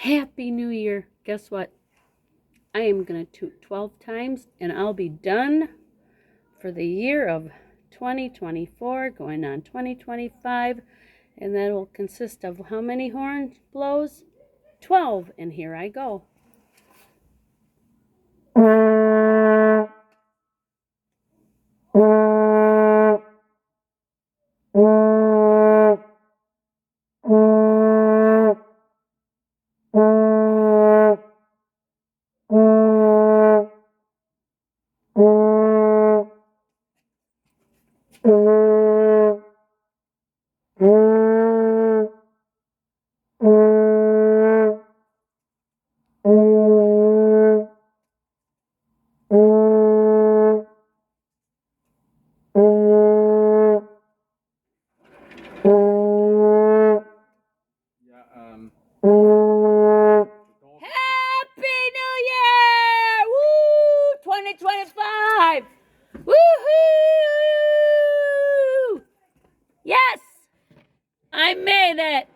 Happy New Year. Guess what? I am going to toot 12 times and I'll be done for the year of 2024, going on 2025. And that will consist of how many horn blows? 12. And here I go. Happy New Year! Woo! 2025! Woohoo! Yes! I made it!